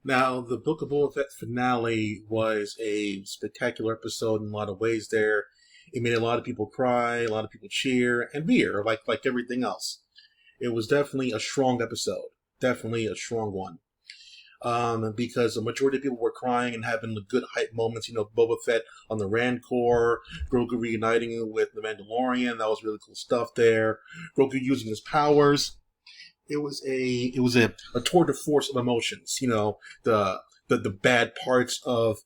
Now, the Book of Boba Fett finale was a spectacular episode in a lot of ways there. It made a lot of people cry, a lot of people cheer, and veer, like everything else. It was definitely a strong episode. Definitely a strong one. Because the majority of people were crying and having the good hype moments. Boba Fett on the Rancor, Grogu reuniting with the Mandalorian. That was really cool stuff there. Grogu using his powers. It was a tour de force of emotions. The bad parts of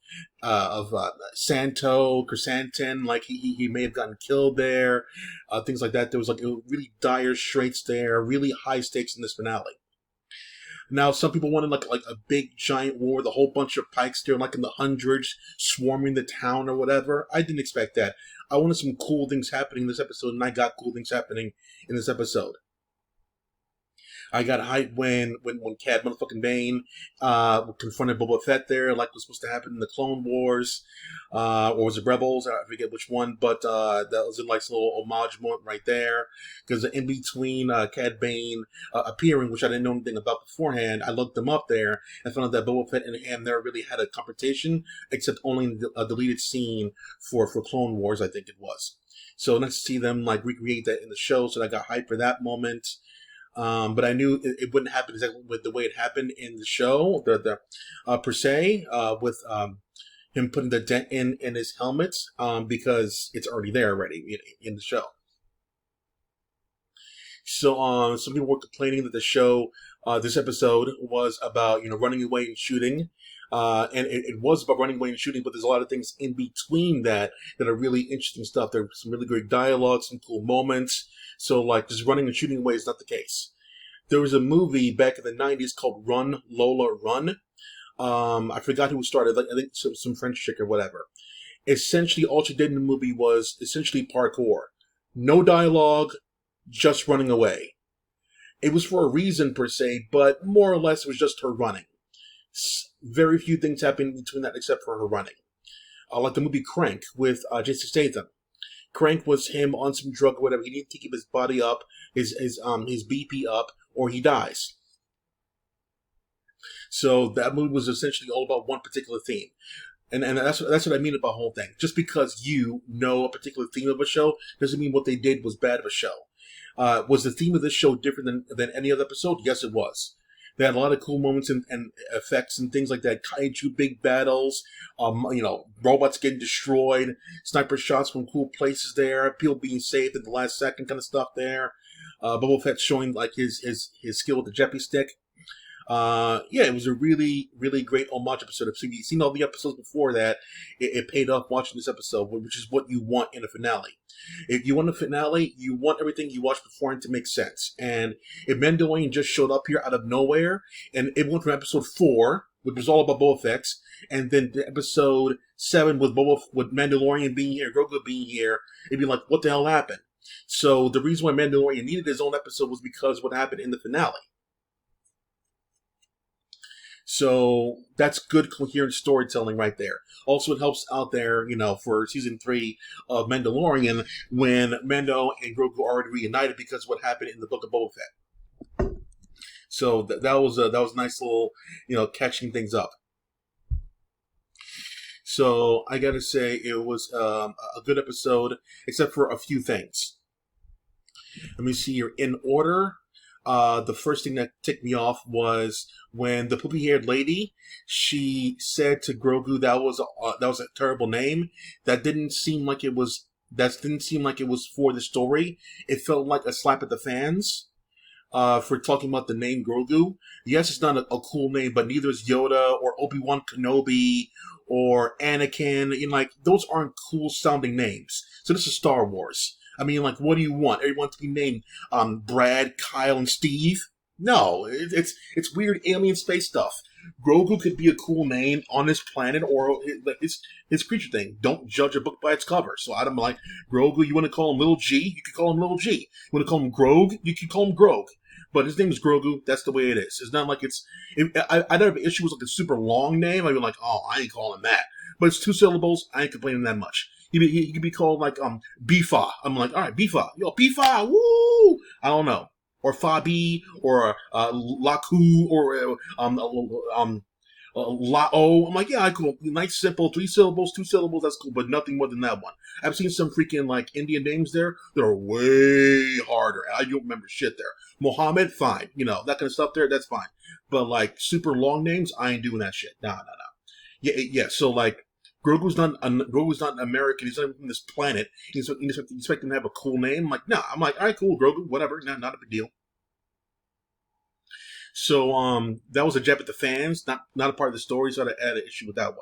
Santo Chrysanthemum, like he may have gotten killed there, things like that. There was like really dire straits there, really high stakes in this finale. Now, some people wanted like a big giant war with a whole bunch of pikes there, like in the hundreds, swarming the town or whatever. I didn't expect that. I wanted some cool things happening in this episode, and I got cool things happening in this episode. I got hyped when Cad motherfucking Bane confronted Boba Fett there, like was supposed to happen in the Clone Wars, or was it Rebels? I forget which one, but that was a nice little homage moment right there. Because in between Cad Bane appearing, which I didn't know anything about beforehand, I looked them up there and found out that Boba Fett and him there really had a confrontation, except only in a deleted scene for Clone Wars, I think it was. So nice to see them like recreate that in the show. So I got hyped for that moment. But I knew it wouldn't happen exactly with the way it happened in the show, per se, with him putting the dent in his helmet, because it's already there already in the show. So some people were complaining that the show, this episode, was about running away and shooting. And it was about running away and shooting, but there's a lot of things in between that are really interesting stuff. There's some really great dialogue, some cool moments. So, like, just running and shooting away is not the case. There was a movie back in the 90s called Run, Lola, Run. I forgot who started, like, I think some French chick or whatever. Essentially, all she did in the movie was essentially parkour. No dialogue, just running away. It was for a reason, per se, but more or less it was just her running. Very few things happened between that except for her running. Like the movie Crank with Jason Statham. Crank was him on some drug or whatever. He needed to keep his body up, his BP up, or he dies. So that movie was essentially all about one particular theme. And that's what I mean about the whole thing. Just because you know a particular theme of a show doesn't mean what they did was bad of a show. Was the theme of this show different than any other episode? Yes, it was. They had a lot of cool moments and effects and things like that. Kaiju big battles, robots getting destroyed, sniper shots from cool places there, people being saved at the last second kind of stuff there. Boba Fett showing like his skill with the Jeppy stick. Yeah, it was a really, really great homage episode. So you've seen all the episodes before that. It paid off watching this episode, which is what you want in a finale. If you want a finale, you want everything you watched beforehand to make sense. And if Mandalorian just showed up here out of nowhere, and it went from episode 4, which was all about Boba Fett, and then the episode 7 with Mandalorian being here, Grogu being here, it'd be like, what the hell happened? So the reason why Mandalorian needed his own episode was because what happened in the finale. So that's good, coherent storytelling right there. Also, it helps out there, for season 3 of Mandalorian when Mando and Grogu are already reunited because of what happened in the Book of Boba Fett. So that was a nice little, catching things up. So I gotta say, it was a good episode, except for a few things. Let me see here. In order, the first thing that ticked me off was when the poopy-haired lady, she said to Grogu that was a terrible name. That didn't seem like it was. That didn't seem like it was for the story. It felt like a slap at the fans for talking about the name Grogu. Yes, it's not a cool name, but neither is Yoda or Obi-Wan Kenobi or Anakin. Like those aren't cool sounding names. So this is Star Wars. I mean, like, what do you want? Everyone to be named Brad, Kyle, and Steve? No, it's weird alien space stuff. Grogu could be a cool name on this planet or his creature thing. Don't judge a book by its cover. So I'm like, Grogu, you want to call him Little G? You could call him Little G. You want to call him Grog? You could call him Grog. But his name is Grogu. That's the way it is. It's not like it's... I don't have an issue with like a super long name. I'd be like, oh, I ain't calling that. But it's 2 syllables. I ain't complaining that much. He could be called like Bifa. I'm like, all right, Bifa, yo, Bifa, woo! I don't know, or Fabi, or Laku, or A lot. Oh, I'm like, yeah, cool. Nice, simple, 3 syllables, 2 syllables. That's cool, but nothing more than that one. I've seen some freaking like Indian names there that are way harder. I don't remember shit there. Mohammed, fine. That kind of stuff there. That's fine. But like super long names, I ain't doing that shit. Nah, nah, nah. Yeah, yeah. So like, Grogu's not an American. He's not from this planet. You expect him to have a cool name. I'm like, nah. I'm like, all right, cool, Grogu, whatever. Not a big deal. So that was a jab at the fans, not a part of the story. So I had an issue with that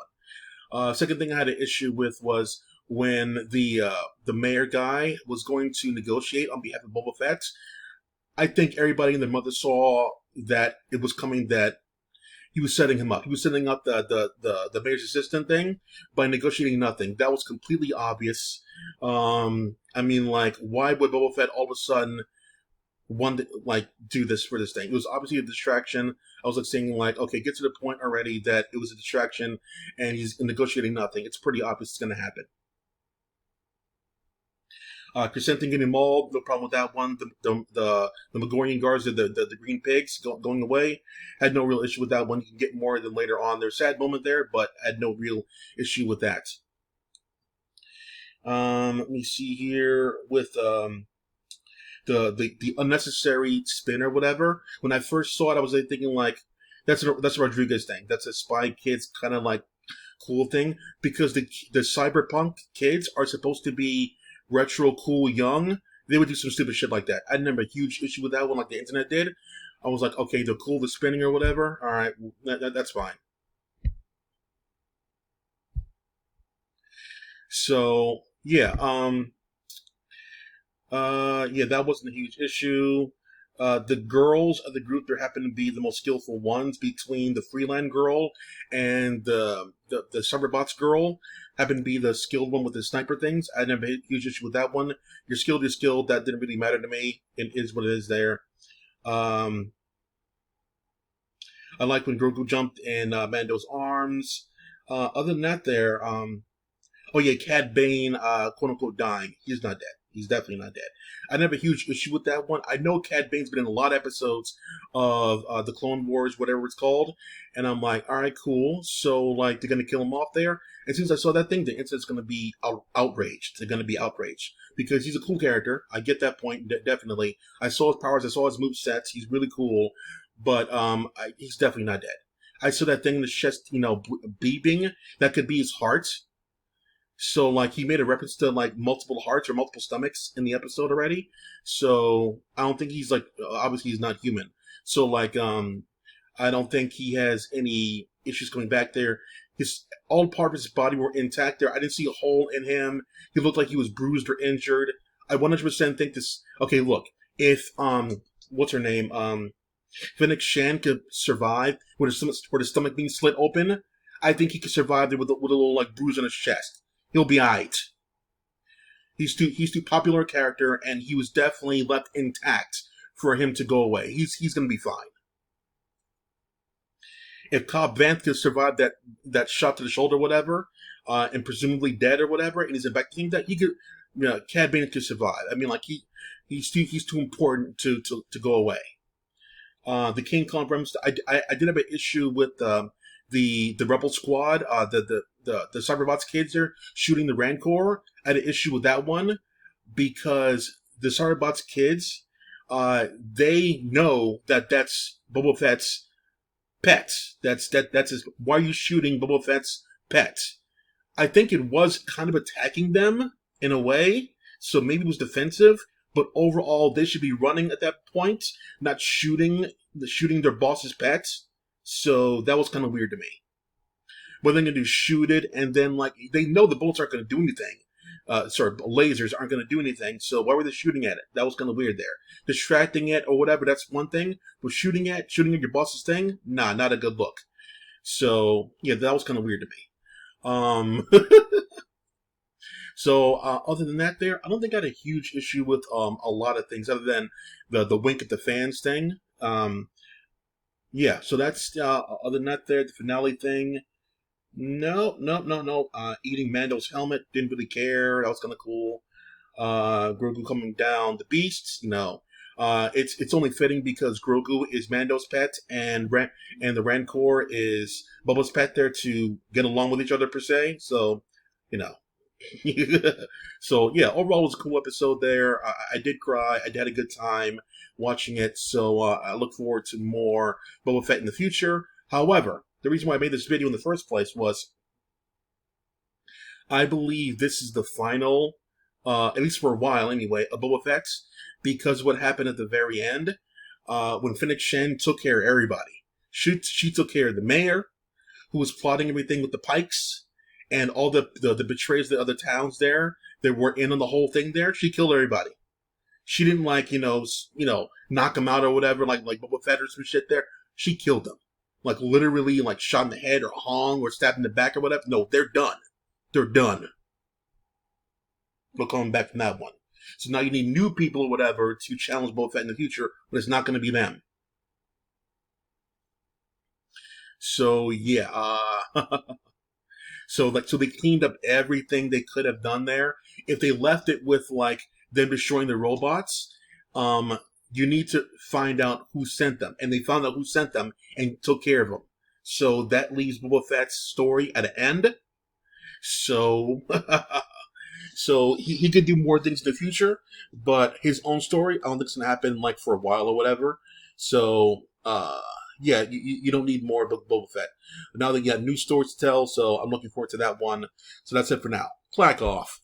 one. Second thing I had an issue with was when the mayor guy was going to negotiate on behalf of Boba Fett. I think everybody and their mother saw that it was coming, that he was setting him up. He was setting up the mayor's assistant thing by negotiating nothing. That was completely obvious. I mean, like, why would Boba Fett all of a sudden want to like do this for this thing? It was obviously a distraction. I was like saying, like, okay, get to the point already that it was a distraction, and he's negotiating nothing. It's pretty obvious it's going to happen. Crescenting getting mauled, no problem with that one. The Magorian guards, the green pigs going away, had no real issue with that one. You can get more of them later on. There's a sad moment there, but had no real issue with that. Let me see here with the unnecessary spin or whatever. When I first saw it, I was like, thinking like, that's a Rodriguez thing. That's a Spy Kids kind of like cool thing, because the cyberpunk kids are supposed to be retro cool young. They would do some stupid shit like that. I didn't have a huge issue with that one, like the internet did. I was like, okay, they're cool, the spinning or whatever. All right, that's fine. So yeah, yeah, that wasn't a huge issue. The girls of the group, there happened to be the most skillful ones between the Freeland girl and the Cyberbots girl. Happened to be the skilled one with the sniper things. I didn't have a huge issue with that one. You're skilled, you're skilled. That didn't really matter to me. It is what it is there. Um, I like when Grogu jumped in Mando's arms. Other than that, oh yeah, Cad Bane, quote unquote, dying. He's not dead. He's definitely not dead. I didn't have a huge issue with that one. I know Cad Bane's been in a lot of episodes of the Clone Wars, whatever it's called, and I'm like, all right, cool. So like, they're gonna kill him off there. And since I saw that thing, the internet's gonna be outraged. They're gonna be outraged because he's a cool character. I get that point, definitely. I saw his powers. I saw his move sets. He's really cool, but he's definitely not dead. I saw that thing in the chest, beeping. That could be his heart. So like, he made a reference to like multiple hearts or multiple stomachs in the episode already. So I don't think he's like, obviously he's not human. So like, I don't think he has any issues coming back there. His all parts of his body were intact there. I didn't see a hole in him. He looked like he was bruised or injured. I 100% think this. Okay, look, if what's her name, Fennec Shan could survive with his stomach being slit open, I think he could survive there with a little like bruise on his chest. He'll be alright. He's too popular a character, and he was definitely left intact for him to go away. He's gonna be fine. If Cobb Vanth could survive that shot to the shoulder, or whatever, and presumably dead or whatever, and he's infected, that he could, Cad Bane could survive. I mean, like he's too important to go away. The King Kong premise, I did have an issue with the Rebel Squad, the Cyberbots kids are shooting the Rancor. I had an issue with that one because the Cyberbots kids, they know that that's Boba Fett's pet. That's his. Why are you shooting Boba Fett's pet? I think it was kind of attacking them in a way, so maybe it was defensive. But overall, they should be running at that point, not shooting their boss's pets. So that was kind of weird to me. What they're going to do, shoot it, and then, like, they know the bullets aren't going to do anything. Lasers aren't going to do anything, so why were they shooting at it? That was kind of weird there. Distracting it or whatever, that's one thing. But shooting at your boss's thing? Nah, not a good look. So, yeah, that was kind of weird to me. So, other than that there, I don't think I had a huge issue with a lot of things other than the wink at the fans thing. Yeah, so that's, other than that there, the finale thing. No, no, no, no. Eating Mando's helmet, didn't really care. That was kind of cool. Grogu coming down. The beasts, no. It's only fitting because Grogu is Mando's pet, and and the Rancor is Boba's pet there to get along with each other per se. So, you know. So yeah, overall it was a cool episode there. I did cry. I had a good time watching it. So I look forward to more Boba Fett in the future. However, the reason why I made this video in the first place was I believe this is the final, at least for a while anyway, of Boba Fett, because what happened at the very end, when Fennec Shen took care of everybody. She took care of the mayor, who was plotting everything with the Pikes, and all the betrayers of the other towns there that were in on the whole thing there. She killed everybody. She didn't knock them out or whatever, like Boba Fett or some shit there. She killed them. Like literally, like shot in the head or hung or stabbed in the back or whatever. No, they're done. They're done. No coming back from that one. So now you need new people or whatever to challenge Boba Fett in the future, but it's not going to be them. So yeah, so they cleaned up everything they could have done there. If they left it with like them destroying the robots, you need to find out who sent them, and they found out who sent them and took care of them. So that leaves Boba Fett's story at an end. So, so he could do more things in the future, but his own story, I don't think it's gonna happen like for a while or whatever. So, yeah, you don't need more Boba Fett. But now that you got new stories to tell, so I'm looking forward to that one. So that's it for now. Clack off.